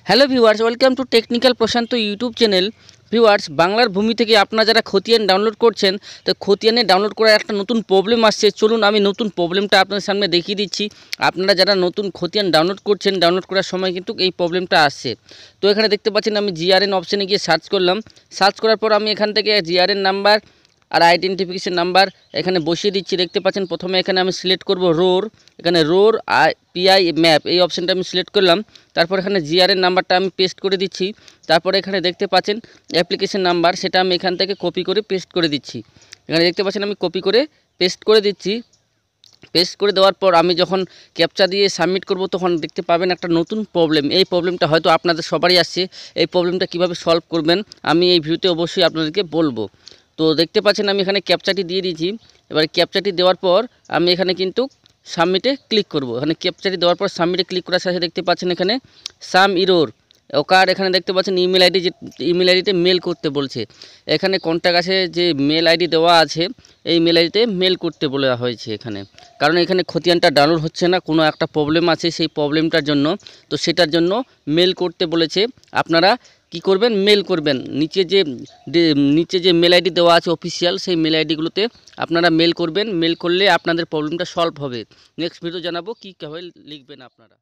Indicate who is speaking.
Speaker 1: Hello viewers, welcome to technical Prashant YouTube channel. Viewers, বাংলার ভূমি থেকে আপনারা যারা খতিয়ান ডাউনলোড করছেন, তো খতিয়ানে ডাউনলোড করার একটা নতুন প্রবলেম আসছে। চলুন আমি নতুন প্রবলেমটা আপনাদের সামনে দেখিয়ে দিচ্ছি। আপনারা যারা নতুন খতিয়ান ডাউনলোড করছেন, ডাউনলোড করার সময় কিন্তু এই প্রবলেমটা আসছে। তো এখানে দেখতে পাচ্ছেন আমি জিআরএন অপশানে গিয়ে সার্চ করলাম। সার্চ করার পর আমি এখান থেকে জিআরএন নাম্বার আর আইডেন্টিফিকেশন নাম্বার এখানে বসিয়ে দিচ্ছি। দেখতে পাচ্ছেন প্রথমে এখানে আমি সিলেক্ট করব রোর। এখানে রোর পিআই ম্যাপ এই অপশানটা আমি সিলেক্ট করলাম। তারপর এখানে জিআরএন নাম্বারটা আমি পেস্ট করে দিচ্ছি। তারপরে এখানে দেখতে পাচ্ছেন অ্যাপ্লিকেশন নাম্বার, সেটা আমি এখান থেকে কপি করে পেস্ট করে দিচ্ছি। এখানে দেখতে পাচ্ছেন আমি কপি করে পেস্ট করে দিচ্ছি। পেস্ট করে দেওয়ার পর আমি যখন ক্যাপচা দিয়ে সাবমিট করব তখন দেখতে পাবেন একটা নতুন প্রবলেম। এই প্রবলেমটা হয়তো আপনাদের সবারই আসছে। এই প্রবলেমটা কিভাবে সলভ করবেন আমি এই ভিডিওতে অবশ্যই আপনাদেরকে বলবো। তো দেখতে পাচ্ছেন আমি এখানে ক্যাপচাটি দিয়ে দিয়েছি। এবারে ক্যাপচাটি দেওয়ার পর আমি এখানে কিন্তু সাবমিটে ক্লিক করব। এখানে ক্যাপচাটি দেওয়ার পর সাবমিটে ক্লিক করার সাথে দেখতে পাচ্ছেন এখানে সাম ইরোর ওকার। এখানে দেখতে পাচ্ছেন ইমেল আইডি, যে ইমেল আইডিতে মেল করতে বলছে। এখানে কন্ট্যাক্ট আছে যে মেল আইডি দেওয়া আছে, এই মেল আইডিতে মেল করতে বলা হয়েছে এখানে। কারণ এখানে খতিয়ানটা ডাউনলোড হচ্ছে না, কোনো একটা প্রবলেম আছে সেই প্রবলেমটার জন্য। তো সেটার জন্য মেল করতে বলেছে। আপনারা কি করবেন, মেল করবেন। নিচে যে মেল আইডি দেওয়া আছে অফিসিয়াল, সেই মেল আইডিগুলোতে আপনারা মেল করবেন। মেল করলে আপনাদের প্রবলেমটা সলভ হবে। নেক্সট ভিডিও জানাবো কীভাবে লিখবেন আপনারা।